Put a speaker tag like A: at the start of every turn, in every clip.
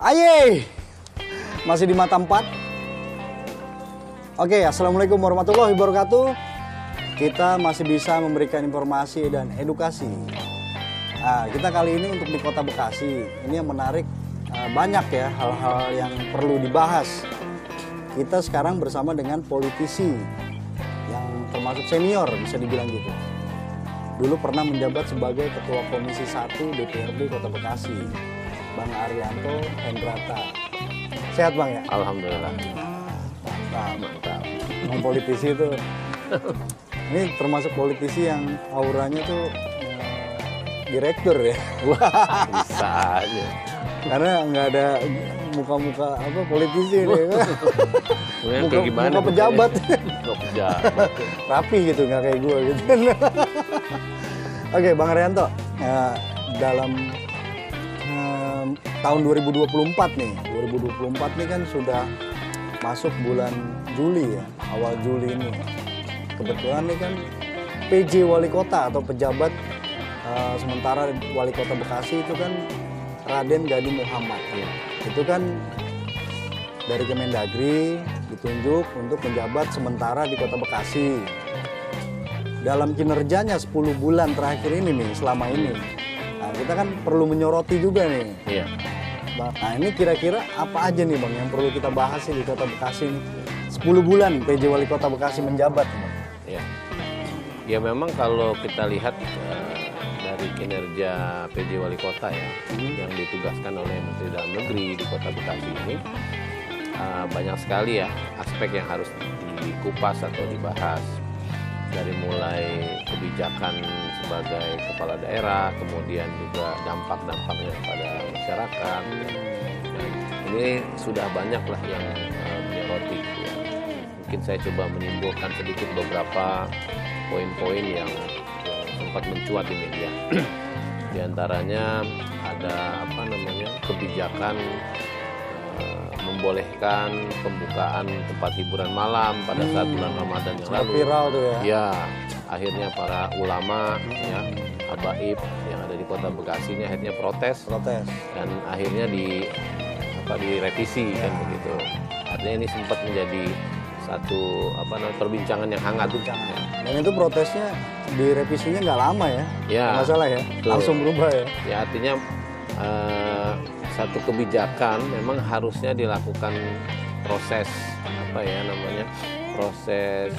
A: Aye, masih di Mata 4. Oke, assalamualaikum warahmatullahi wabarakatuh. Kita masih bisa memberikan informasi dan edukasi. Nah, kita kali ini untuk di Kota Bekasi. Ini yang menarik, banyak ya hal-hal yang perlu dibahas. Kita sekarang bersama dengan politisi yang termasuk senior, bisa dibilang gitu. Dulu pernah menjabat sebagai Ketua Komisi 1 DPRD Kota Bekasi, Bang Arianto Hendrata. Sehat Bang ya?
B: Alhamdulillah.
A: Mantap. Bang politisi itu, ini termasuk politisi yang auranya tuh direktur ya.
B: Wah, bisa aja.
A: Karena nggak ada muka-muka apa politisi nih. Muka pejabat.
B: Muka pejabat.
A: Rapi gitu, nggak kayak gue gitu. Oke, Bang Arianto, dalam tahun 2024 nih, 2024 nih kan sudah masuk bulan Juli ya, awal Juli ini. Kebetulan nih kan PJ Wali Kota atau pejabat sementara Wali Kota Bekasi itu kan Raden Gadi Muhammad. Ya. Itu kan dari Kemendagri ditunjuk untuk menjabat sementara di Kota Bekasi. Dalam kinerjanya 10 bulan terakhir ini nih, selama ini. Nah, kita kan perlu menyoroti juga nih.
B: Iya.
A: Nah, ini kira-kira apa aja nih Bang yang perlu kita bahas di Kota Bekasi ini? 10 bulan PJ Wali Kota Bekasi menjabat, Bang.
B: Iya. Ya memang kalau kita lihat dari kinerja PJ Wali Kota ya, yang ditugaskan oleh Menteri Dalam Negeri di Kota Bekasi ini, banyak sekali ya aspek yang harus dikupas atau dibahas. Dari mulai kebijakan sebagai kepala daerah, kemudian juga dampak-dampaknya pada masyarakat. Dan ini sudah banyaklah yang menyoroti. Ya. Mungkin saya coba menimbulkan sedikit beberapa poin-poin yang sempat mencuat di media. Di antaranya ada kebijakan membolehkan pembukaan tempat hiburan malam pada saat bulan Ramadan yang lalu.
A: Viral tuh ya.
B: Ya, akhirnya para ulama ya, habaib yang ada di Kota Bekasi ini akhirnya protes dan akhirnya direvisi kan begitu. Artinya ini sempat menjadi satu perbincangan yang hangat. Ya.
A: Dan itu protesnya direvisinya nggak lama ya.
B: Ya,
A: masalah ya. Betul. Langsung berubah ya.
B: Ya, artinya satu kebijakan memang harusnya dilakukan proses proses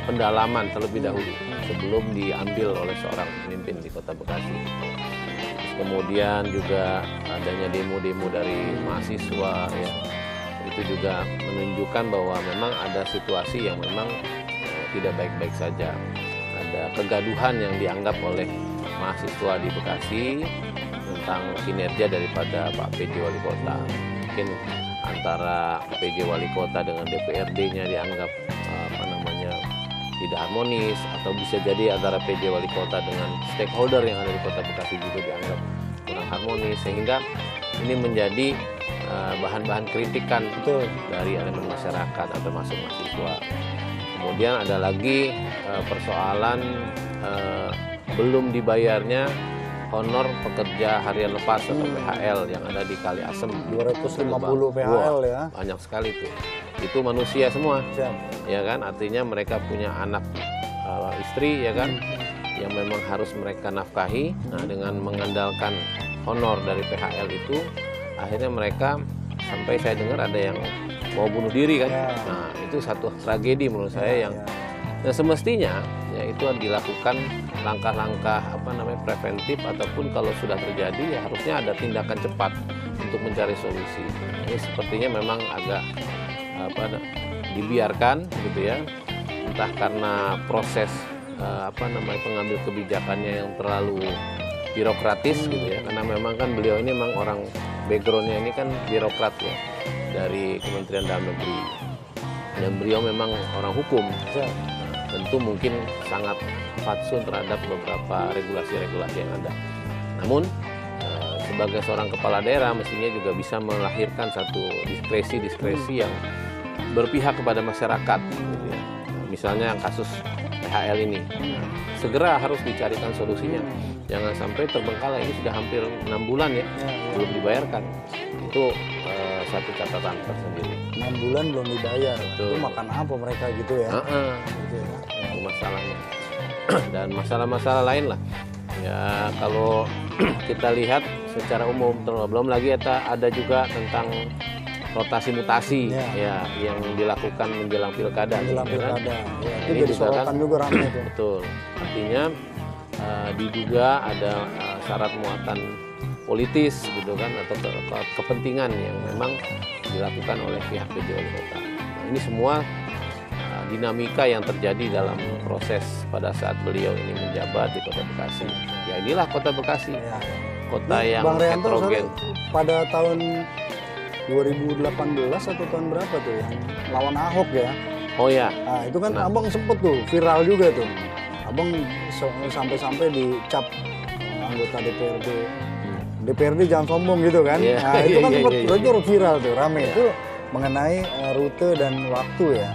B: pendalaman terlebih dahulu sebelum diambil oleh seorang pemimpin di Kota Bekasi. Kemudian juga adanya demo-demo dari mahasiswa ya, itu juga menunjukkan bahwa memang ada situasi yang memang tidak baik-baik saja. Ada kegaduhan yang dianggap oleh mahasiswa di Bekasi tentang kinerja daripada Pak PJ Wali Kota. Mungkin antara PJ Wali Kota dengan DPRD-nya dianggap tidak harmonis, atau bisa jadi antara PJ Wali Kota dengan stakeholder yang ada di Kota Bekasi juga dianggap kurang harmonis, sehingga ini menjadi bahan-bahan kritikan dari elemen masyarakat atau termasuk mahasiswa. Kemudian ada lagi persoalan belum dibayarnya honor pekerja harian lepas atau PHL yang ada di Kali Asem.
A: 250 PHL ya.
B: Banyak sekali tuh. Itu manusia semua. Ya kan, artinya mereka punya anak, istri ya kan, yang memang harus mereka nafkahi. Nah, dengan mengandalkan honor dari PHL itu, akhirnya mereka sampai saya dengar ada yang mau bunuh diri kan. Ya. Nah, itu satu tragedi menurut saya yang semestinya ya itu dilakukan langkah-langkah preventif, ataupun kalau sudah terjadi ya harusnya ada tindakan cepat untuk mencari solusi. Ini sepertinya memang agak dibiarkan gitu ya, entah karena proses pengambil kebijakannya yang terlalu birokratis gitu ya, karena memang kan beliau ini memang orang backgroundnya ini kan birokrat ya dari Kementerian Dalam Negeri, dan beliau memang orang hukum. Tentu mungkin sangat fatsun terhadap beberapa regulasi-regulasi yang ada. Namun sebagai seorang kepala daerah mestinya juga bisa melahirkan satu diskresi yang berpihak kepada masyarakat. Gitu ya. Misalnya kasus PHL ini, segera harus dicarikan solusinya. Jangan sampai terbengkalai, ini sudah hampir 6 bulan ya, belum dibayarkan. Itu satu catatan tersendiri.
A: 6 bulan belum dibayar.
B: Betul.
A: Itu makan apa mereka gitu ya? Gitu ya.
B: Itu masalahnya. Dan masalah-masalah lain lah. Ya kalau kita lihat secara umum, belum lagi ada juga tentang rotasi mutasi ya yang dilakukan menjelang pilkada.
A: Menjelang
B: ya kan?
A: pilkada. Ya, itu
B: Ini
A: jadi
B: juga
A: sorotan juga ramai itu.
B: Betul. Artinya diduga ada syarat muatan politis gitu kan, atau kepentingan yang memang dilakukan oleh pihak PJ Wali Kota. Nah, ini semua dinamika yang terjadi dalam proses pada saat beliau ini menjabat di Kota Bekasi. Ya inilah Kota Bekasi, kota yang
A: Bang Rianto,
B: heterogen.
A: pada tahun 2018 atau tahun berapa tuh yang lawan Ahok ya?
B: Oh ya,
A: Nah itu kan abang sempet tuh viral juga tuh. Abang sampai-sampai dicap anggota DPRD jangan sombong gitu kan.
B: Iya,
A: Nah itu kan
B: iya,
A: sempet
B: iya,
A: itu viral tuh, rame itu mengenai rute dan waktu ya.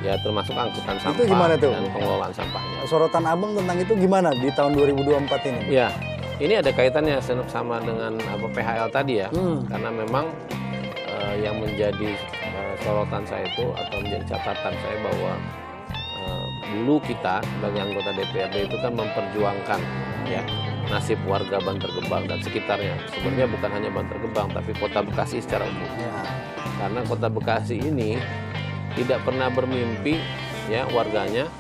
B: ya termasuk angkutan sampah
A: Itu gimana tuh?
B: dan pengelolaan sampahnya.
A: Sorotan abang tentang itu gimana di tahun 2024 ini?
B: Ya, ini ada kaitannya sama dengan PHL tadi ya, karena memang yang menjadi sorotan saya itu atau menjadi catatan saya bahwa dulu kita sebagai anggota DPRD itu kan memperjuangkan ya nasib warga Bantar Gebang dan sekitarnya. Sebenarnya bukan hanya Bantar Gebang tapi Kota Bekasi secara umum.
A: Ya.
B: Karena Kota Bekasi ini tidak pernah bermimpi ya warganya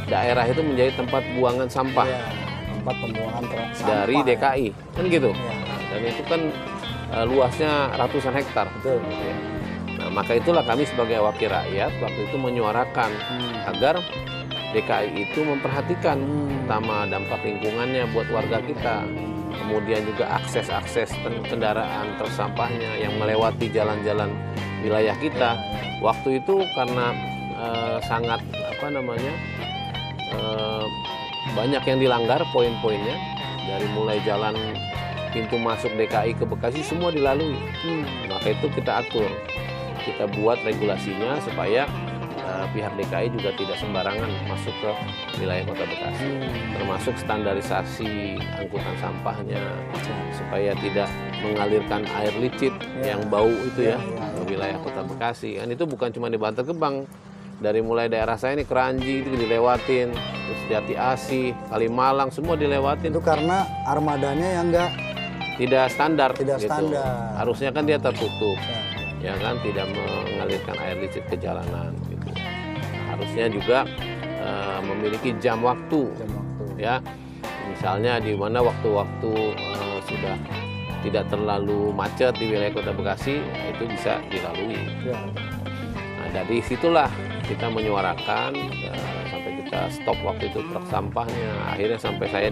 B: daerah itu menjadi tempat buangan sampah
A: Ya, tempat pembuangan sampah
B: dari DKI kan gitu.
A: Ya.
B: Dan itu kan luasnya ratusan hektar.
A: Betul.
B: Ya. Nah, maka itulah kami sebagai wakil rakyat waktu itu menyuarakan agar DKI itu memperhatikan pertama dampak lingkungannya buat warga kita, kemudian juga akses-akses kendaraan tersampahnya yang melewati jalan-jalan wilayah kita. Waktu itu karena sangat banyak yang dilanggar poin-poinnya, dari mulai jalan pintu masuk DKI ke Bekasi semua dilalui. Maka itu kita atur, kita buat regulasinya supaya pihak DKI juga tidak sembarangan masuk ke wilayah Kota Bekasi, termasuk standarisasi angkutan sampahnya supaya tidak mengalirkan air licit yang bau itu ya ke wilayah Kota Bekasi. Kan itu bukan cuma di Bantar Gebang, dari mulai daerah saya ini Keranji itu dilewatin, terus Jati Asih, Kalimalang semua dilewatin.
A: Itu karena armadanya yang
B: tidak standar,
A: tidak
B: gitu.
A: standar.
B: Harusnya kan dia tertutup, ya kan, tidak mengalirkan air licit ke jalanan. Gitu. Harusnya juga memiliki jam waktu, ya. Misalnya di mana waktu-waktu sudah tidak terlalu macet di wilayah Kota Bekasi, itu bisa dilalui. Nah, dari situlah kita menyuarakan sampai kita stop waktu itu truk sampahnya. Akhirnya sampai saya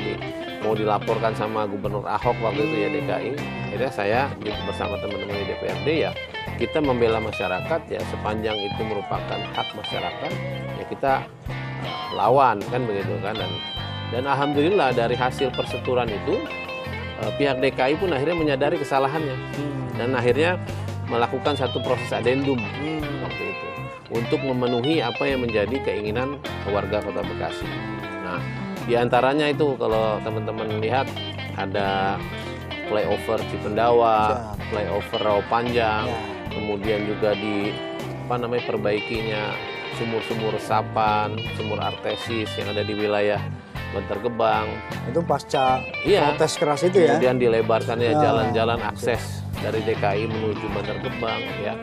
B: mau dilaporkan sama Gubernur Ahok waktu itu ya DKI. Akhirnya saya bersama teman-teman di DPRD ya kita membela masyarakat ya, sepanjang itu merupakan hak masyarakat ya kita lawan kan begitu kan. Dan alhamdulillah dari hasil perseturuan itu pihak DKI pun akhirnya menyadari kesalahannya dan akhirnya melakukan satu proses adendum waktu itu untuk memenuhi apa yang menjadi keinginan warga Kota Bekasi. Nah, diantaranya itu kalau teman-teman lihat ada flyover Cipendawa, flyover Rawapanjang, kemudian juga perbaikinya sumur-sumur resapan, sumur artesis yang ada di wilayah Bantar Gebang.
A: Itu pasca
B: Iya.
A: protes keras itu ya.
B: Kemudian dilebarkannya jalan-jalan akses dari DKI menuju Bantar Gebang ya.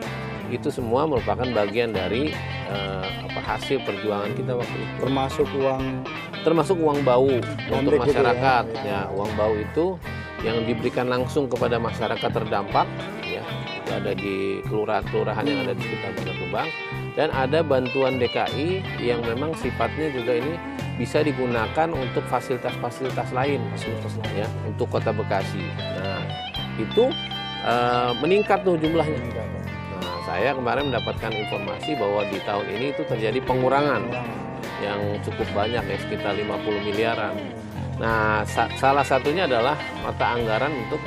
B: Itu semua merupakan bagian dari hasil perjuangan kita waktu itu. Termasuk uang bau untuk masyarakat.
A: Gitu
B: ya, uang bau itu yang diberikan langsung kepada masyarakat terdampak ya. Itu ada di kelurahan yang ada di sekitar Bantar Gebang, dan ada bantuan DKI yang memang sifatnya juga ini bisa digunakan untuk fasilitas-fasilitas lain ya, untuk Kota Bekasi. Nah, itu meningkat tuh jumlahnya. Nah, saya kemarin mendapatkan informasi bahwa di tahun ini itu terjadi pengurangan yang cukup banyak ya, sekitar 50 miliaran. Nah, salah satunya adalah mata anggaran untuk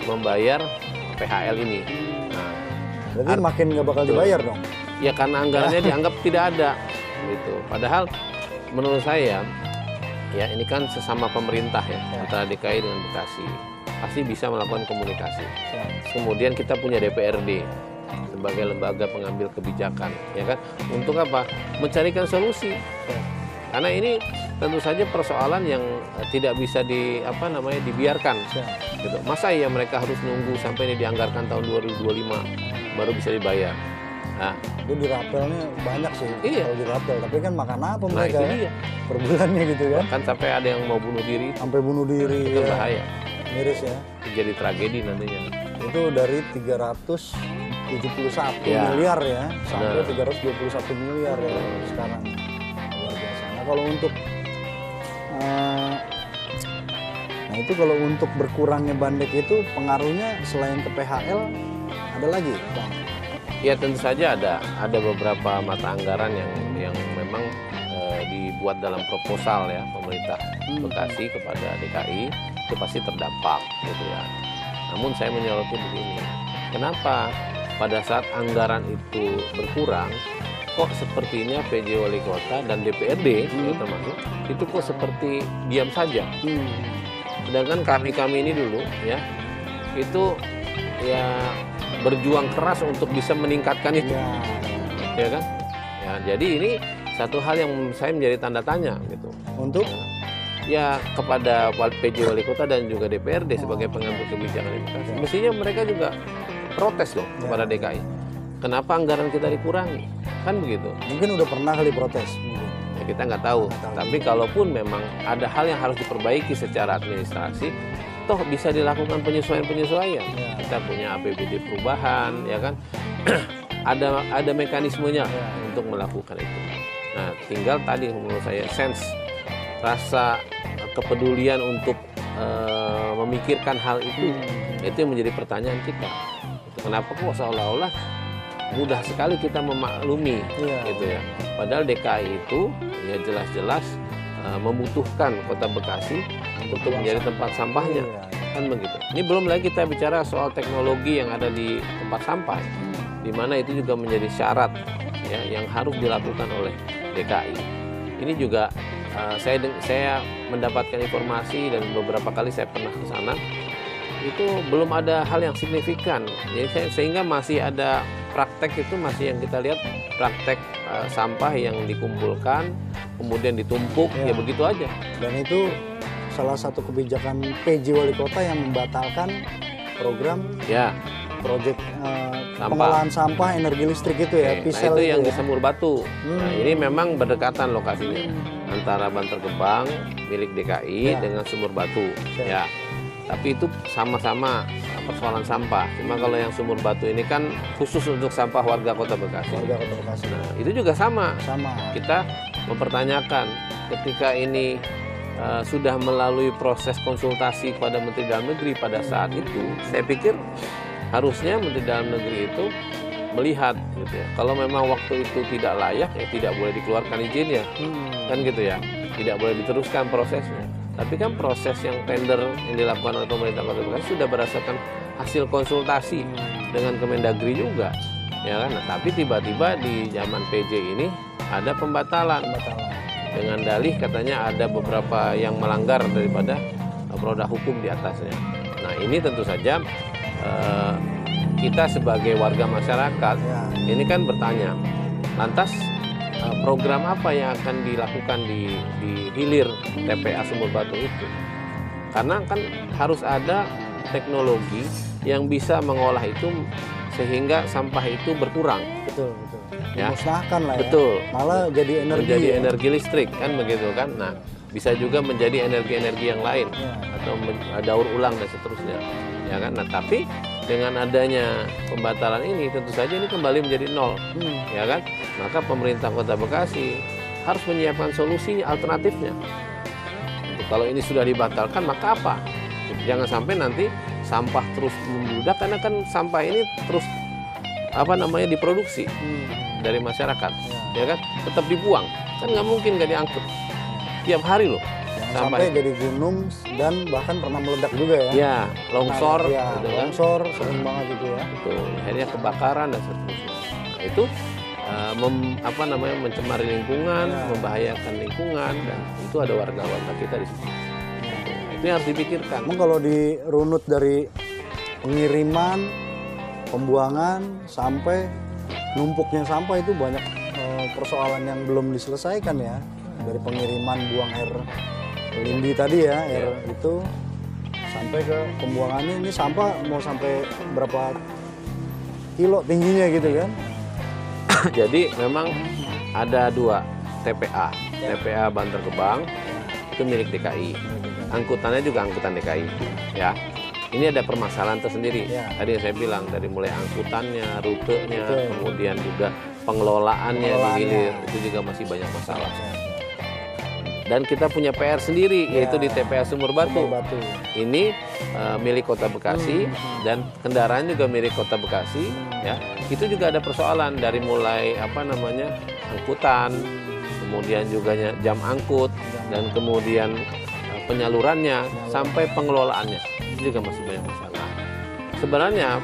B: membayar PHL ini. Nah,
A: berarti makin nggak bakal dibayar dong?
B: Ya karena anggarannya dianggap tidak ada, gitu. Padahal menurut saya, ya ini kan sesama pemerintah ya, antara DKI dengan Bekasi. pasti bisa melakukan komunikasi.
A: Ya.
B: Kemudian kita punya DPRD sebagai lembaga pengambil kebijakan, ya kan? Untuk apa? Mencarikan solusi.
A: Ya.
B: Karena ini tentu saja persoalan yang tidak bisa dibiarkan.
A: Ya.
B: Gitu. Masa ya mereka harus nunggu sampai ini dianggarkan tahun 2025 baru bisa dibayar. Nah,
A: Itu di rapelnya banyak sih.
B: Iya.
A: Kalau di rapel, tapi kan makan apa
B: nah
A: mereka
B: itu
A: ya?
B: dia.
A: Per bulannya gitu kan?
B: Kan sampai ada yang mau bunuh diri,
A: Sampai bunuh diri.
B: itu
A: Ya.
B: bahaya.
A: Miris ya.
B: Jadi tragedi nantinya.
A: Itu dari 371
B: Ya.
A: miliar ya sampai
B: Benar.
A: 321 miliar ya sekarang. Luar biasa. Nah kalau untuk nah itu kalau untuk berkurangnya bandek itu pengaruhnya selain ke PHL ada lagi, Bang?
B: Ya tentu saja ada beberapa mata anggaran yang memang dibuat dalam proposal ya pemerintah Bekasi kepada DKI itu pasti terdampak gitu ya. Namun saya menyoroti begini, kenapa pada saat anggaran itu berkurang kok sepertinya PJ Wali Kota dan DPRD ya, termasuk itu kok seperti diam saja. Sedangkan kami ini dulu ya itu ya berjuang keras untuk bisa meningkatkan itu, ya kan? Ya, jadi ini satu hal yang saya menjadi tanda tanya gitu.
A: Untuk
B: Ya kepada PJ Wali Kota dan juga DPRD sebagai pengambil kebijakan di Bekasi. Mestinya mereka juga protes loh kepada DKI. Kenapa anggaran kita dikurangi? Kan begitu.
A: mungkin udah pernah kali protes.
B: Ya, kita nggak tahu. Tapi kalaupun memang ada hal yang harus diperbaiki secara administrasi, toh bisa dilakukan penyesuaian-penyesuaian.
A: Ya.
B: Kita punya APBD perubahan, ya kan? ada mekanismenya untuk melakukan itu. Nah, tinggal tadi menurut saya rasa kepedulian untuk memikirkan hal itu yang menjadi pertanyaan kita. Kenapa kok seolah-olah mudah sekali kita memaklumi gitu ya. Padahal DKI itu ya jelas-jelas membutuhkan Kota Bekasi untuk menjadi tempat sampahnya. Kan begitu. Ini belum lagi kita bicara soal teknologi yang ada di tempat sampah, di mana itu juga menjadi syarat ya yang harus dilakukan oleh DKI. Ini juga saya mendapatkan informasi dan beberapa kali saya pernah ke sana, itu belum ada hal yang signifikan. Jadi sehingga masih ada praktek itu masih yang kita lihat praktek sampah yang dikumpulkan kemudian ditumpuk ya begitu aja.
A: Dan itu salah satu kebijakan PJ Wali Kota yang membatalkan program proyek pengolahan sampah energi listrik itu ya,
B: Pisel. Nah itu yang di Sumur Batu. Nah ini memang berdekatan lokasinya antara Bantar Gebang milik DKI dengan Sumur Batu. Ya, tapi itu sama-sama persoalan sampah. Cuma kalau yang Sumur Batu ini kan khusus untuk sampah warga Kota Bekasi. Nah, itu juga sama. Kita mempertanyakan ketika ini sudah melalui proses konsultasi kepada Menteri Dalam Negeri pada saat itu, saya pikir harusnya Menteri Dalam Negeri itu melihat gitu ya. Kalau memang waktu itu tidak layak ya tidak boleh dikeluarkan izinnya. Kan gitu ya. Tidak boleh diteruskan prosesnya. Tapi kan proses yang tender yang dilakukan oleh pemerintah Kota Bekasi sudah berdasarkan hasil konsultasi dengan Kemendagri juga. Ya kan? Nah, tapi tiba-tiba di zaman PJ ini ada pembatalan. Dengan dalih katanya ada beberapa yang melanggar daripada produk hukum di atasnya. Nah, ini tentu saja kita sebagai warga masyarakat ini kan bertanya, lantas program apa yang akan dilakukan di hilir TPA Sumur Batu itu? Karena kan harus ada teknologi yang bisa mengolah itu sehingga sampah itu berkurang.
A: Betul.
B: Ya.
A: Dimusnahkan lah ya.
B: Betul.
A: Malah jadi energi.
B: Menjadi energi listrik kan begitu kan. Nah, bisa juga menjadi energi-energi yang lain atau daur ulang dan seterusnya. Ya kan. Nah, tapi dengan adanya pembatalan ini tentu saja ini kembali menjadi nol. Ya kan? Maka pemerintah Kota Bekasi harus menyiapkan solusi alternatifnya. Kalau ini sudah dibatalkan maka apa? Jangan sampai nanti sampah terus membludak karena kan sampah ini terus diproduksi dari masyarakat, ya kan? Tetap dibuang, kan nggak mungkin nggak diangkut tiap hari loh.
A: Sampai jadi gunung dan bahkan pernah meledak juga ya.
B: Ya, longsor,
A: gitu kan? Longsor sering banget gitu ya.
B: Betul, akhirnya kebakaran dan seterusnya. Nah, itu mencemari lingkungan, membahayakan lingkungan dan itu ada warga-warga kita di situ. Nah, itu Ini harus dipikirkan.
A: Emang kalau dirunut dari pengiriman, pembuangan sampai numpuknya sampah itu banyak persoalan yang belum diselesaikan ya. Dari pengiriman buang air lindi tadi ya, air itu sampai ke pembuangannya, ini sampah mau sampai berapa kilo tingginya gitu kan.
B: Jadi memang ada 2 TPA. TPA Bantar Gebang itu milik DKI. Angkutannya juga angkutan DKI. Ya. Ini ada permasalahan tersendiri. Tadi yang saya bilang dari mulai angkutannya, rutenya, kemudian juga pengelolaannya di hilir itu juga masih banyak masalah. Dan kita punya PR sendiri yaitu di TPA Sumur Batu. Ini milik Kota Bekasi dan kendaraan juga milik Kota Bekasi. Ya, itu juga ada persoalan dari mulai angkutan, kemudian juga jam angkut dan kemudian penyalurannya sampai pengelolaannya itu juga masih banyak masalah. Sebenarnya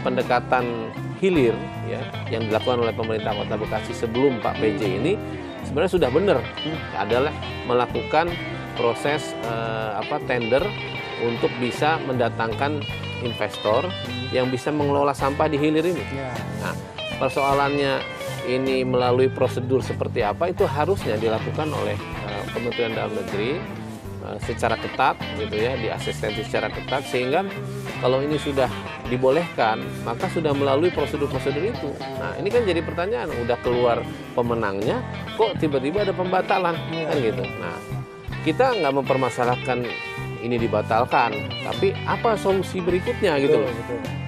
B: pendekatan hilir ya yang dilakukan oleh pemerintah Kota Bekasi sebelum Pak PJ ini sebenarnya sudah benar, adalah melakukan proses tender untuk bisa mendatangkan investor yang bisa mengelola sampah di hilir ini. Nah, persoalannya ini melalui prosedur seperti apa itu harusnya dilakukan oleh Kementerian Dalam Negeri secara ketat gitu ya, diasistensi secara ketat sehingga kalau ini sudah dibolehkan maka sudah melalui prosedur-prosedur itu. Nah, ini kan jadi pertanyaan, udah keluar pemenangnya kok tiba-tiba ada pembatalan kan gitu. Nah, kita nggak mempermasalahkan ini dibatalkan, tapi apa solusi berikutnya gitu loh.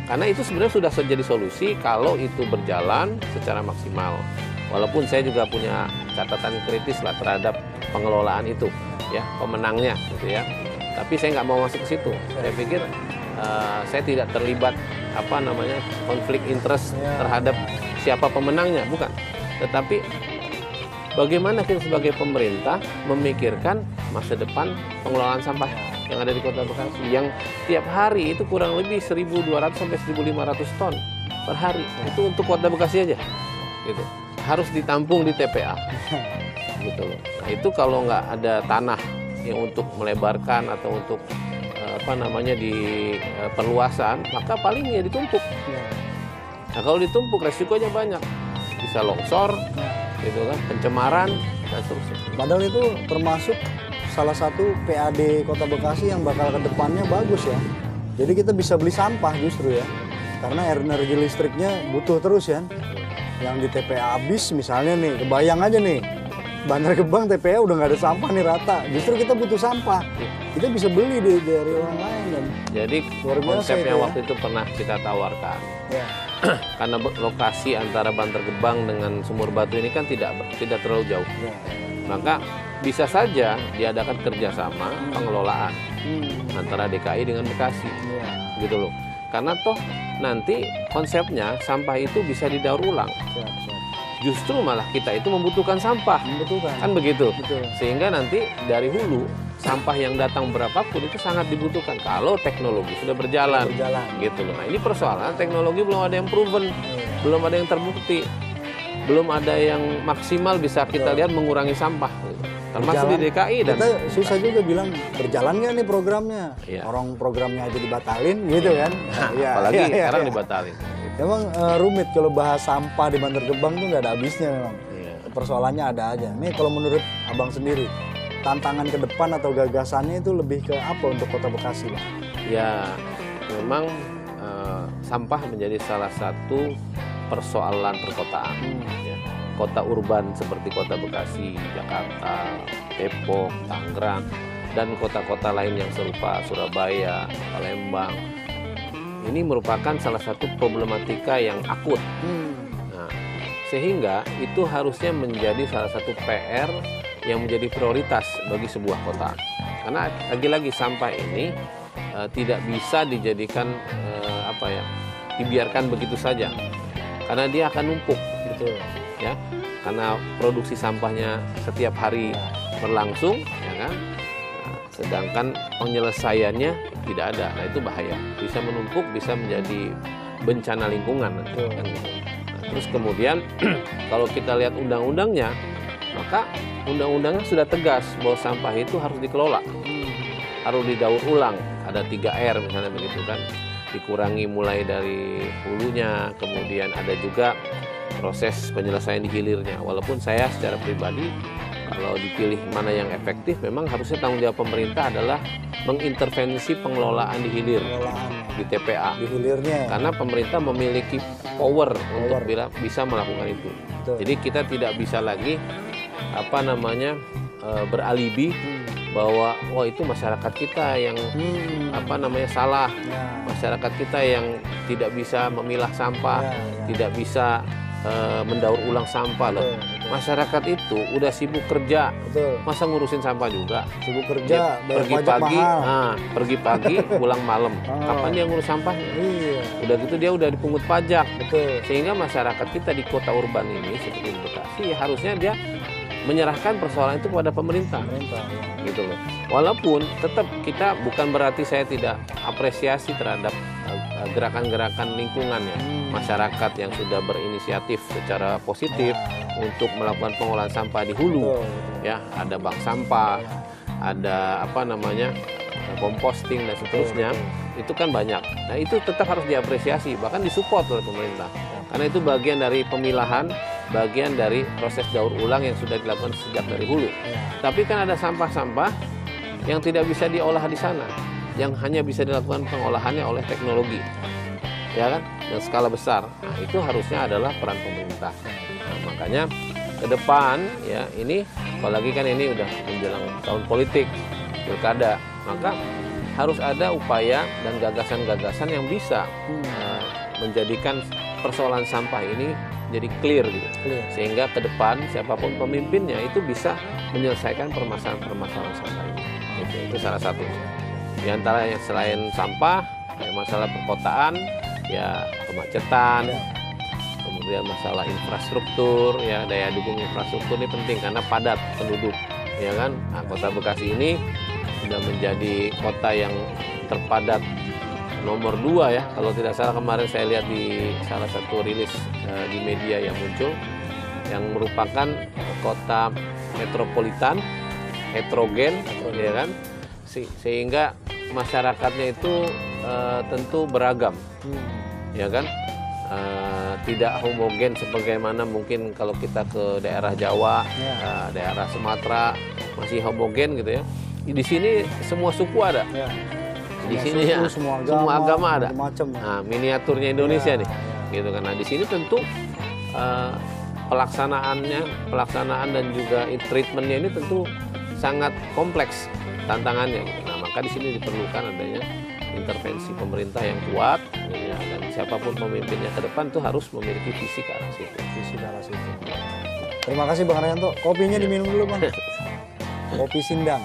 B: Karena itu sebenarnya sudah jadi solusi kalau itu berjalan secara maksimal. Walaupun saya juga punya catatan kritis lah terhadap pengelolaan itu, ya pemenangnya, gitu ya. Tapi saya nggak mau masuk ke situ. Saya pikir saya tidak terlibat konflik interest terhadap siapa pemenangnya, bukan. Tetapi bagaimana kita sebagai pemerintah memikirkan masa depan pengelolaan sampah yang ada di Kota Bekasi yang tiap hari itu kurang lebih 1.200 sampai 1.500 ton per hari. Itu untuk Kota Bekasi aja, gitu. Harus ditampung di TPA, gitu loh. Nah, itu kalau nggak ada tanah yang untuk melebarkan atau untuk di perluasan, maka paling ya ditumpuk. Nah, kalau ditumpuk resikonya banyak, bisa longsor, gitu kan, pencemaran dan seterusnya.
A: Padahal itu termasuk salah satu PAD Kota Bekasi yang bakal ke depannya bagus ya. Jadi kita bisa beli sampah justru ya, karena energi listriknya butuh terus ya. Yang di TPA habis misalnya nih, kebayang aja nih, Bantar Gebang TPA udah nggak ada sampah nih rata. Justru kita butuh sampah, kita bisa beli dari orang lain kan.
B: Jadi konsep yang waktu itu pernah kita tawarkan, karena lokasi antara Bantar Gebang dengan Sumur Batu ini kan tidak terlalu jauh, maka bisa saja diadakan kerjasama pengelolaan antara DKI dengan Bekasi, gitu loh. Karena toh nanti konsepnya sampah itu bisa didaur ulang. Justru malah kita itu membutuhkan sampah, kan begitu. Sehingga nanti dari hulu sampah yang datang berapapun itu sangat dibutuhkan kalau teknologi sudah berjalan. Gitu loh. Nah, ini persoalan teknologi belum ada yang proven, belum ada yang terbukti, belum ada yang maksimal bisa kita lihat mengurangi sampah. Gitu. Termasuk di DKI dan
A: kita susah juga bilang berjalan nggak nih programnya. Orang programnya aja dibatalin gitu kan.
B: Apalagi sekarang dibatalin.
A: Memang rumit kalau bahas sampah di Bantar Gebang tuh nggak ada habisnya memang. Persoalannya ada aja. Nih kalau menurut abang sendiri, tantangan ke depan atau gagasannya itu lebih ke apa untuk Kota Bekasi, Bang?
B: Ya, memang sampah menjadi salah satu persoalan perkotaan. Kota urban seperti Kota Bekasi, Jakarta, Depok, Tangerang, dan kota-kota lain yang serupa, Surabaya, Palembang. Ini merupakan salah satu problematika yang akut. Nah, sehingga itu harusnya menjadi salah satu PR yang menjadi prioritas bagi sebuah kota. Karena lagi-lagi sampah ini tidak bisa dijadikan dibiarkan begitu saja. Karena dia akan numpuk, gitu ya. Karena produksi sampahnya setiap hari berlangsung, ya kan. Sedangkan penyelesaiannya tidak ada, nah itu bahaya. Bisa menumpuk, bisa menjadi bencana lingkungan. Kan? Nah, terus kemudian kalau kita lihat undang-undangnya, maka undang-undangnya sudah tegas bahwa sampah itu harus dikelola. harus didaur ulang. Ada 3R misalnya begitu kan. Dikurangi mulai dari hulunya, kemudian ada juga proses penyelesaian di hilirnya. Walaupun saya secara pribadi kalau dipilih mana yang efektif, memang harusnya tanggung jawab pemerintah adalah mengintervensi pengelolaan di hilir, di TPA.
A: Di hilirnya.
B: Karena pemerintah memiliki power untuk bisa melakukan itu.
A: Betul.
B: Jadi kita tidak bisa lagi beralibi bahwa itu masyarakat kita yang salah, masyarakat kita yang tidak bisa memilah sampah, tidak bisa mendaur ulang sampah loh. Masyarakat itu udah sibuk kerja, masa ngurusin sampah juga?
A: Sibuk kerja,
B: pergi pagi, pulang malam. Kapan dia ngurus sampahnya?
A: Iya.
B: Udah gitu dia udah dipungut pajak. Sehingga masyarakat kita di kota urban ini seperti Bekasi harusnya dia menyerahkan persoalan itu kepada pemerintah. Gitu loh. Walaupun tetap kita bukan berarti saya tidak apresiasi terhadap gerakan-gerakan lingkungan ya, masyarakat yang sudah berinisiatif secara positif untuk melakukan pengolahan sampah di hulu. Ya, ada bank sampah, ada composting dan seterusnya. Itu kan banyak. Nah, itu tetap harus diapresiasi, bahkan disupport oleh pemerintah. Karena itu bagian dari pemilahan, bagian dari proses daur ulang yang sudah dilakukan sejak dari hulu. Tapi kan ada sampah-sampah yang tidak bisa diolah di sana, yang hanya bisa dilakukan pengolahannya oleh teknologi, ya kan, yang skala besar. Nah, itu harusnya adalah peran pemerintah. Nah, makanya ke depan ya ini, apalagi kan ini udah menjelang tahun politik, pilkada, maka harus ada upaya dan gagasan-gagasan yang bisa menjadikan persoalan sampah ini jadi clear gitu. Sehingga ke depan siapapun pemimpinnya itu bisa menyelesaikan permasalahan sampah ini. Itu salah satu. Di antara yang selain sampah, masalah perkotaan, ya kemacetan, kemudian masalah infrastruktur, ya daya dukung infrastruktur ini penting karena padat penduduk, ya kan. Nah, Kota Bekasi ini sudah menjadi kota yang terpadat nomor 2 ya, kalau tidak salah kemarin saya lihat di salah satu rilis di media yang muncul, yang merupakan kota metropolitan, heterogen, ya kan, sehingga masyarakatnya itu tentu beragam, ya kan, tidak homogen sebagaimana mungkin kalau kita ke daerah Jawa, daerah Sumatera masih homogen gitu ya. Di sini semua suku ada. Di sini ya, semua agama ada. Nah, miniaturnya Indonesia nih, gitu kan. Nah, di sini tentu pelaksanaan dan juga treatmentnya ini tentu sangat kompleks tantangannya. Gitu. Nah, maka di sini diperlukan adanya intervensi pemerintah yang kuat, ya, dan siapapun pemimpinnya ke depan tuh harus memiliki visi ke arah situ.
A: Terima kasih Bang Haryanto. Kopinya diminum dulu Bang. Kopi Sindang.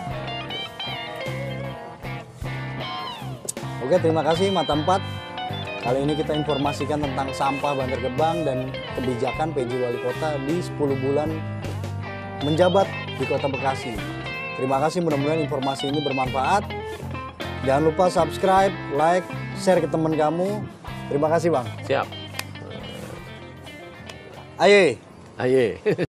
A: Oke, terima kasih Mata 4. Kali ini kita informasikan tentang sampah Bantar Gebang dan kebijakan PJ Wali Kota di 10 bulan menjabat di Kota Bekasi. Terima kasih, mudah-mudahan informasi ini bermanfaat. Jangan lupa subscribe, like, share ke teman kamu. Terima kasih Bang.
B: Siap.
A: Aye.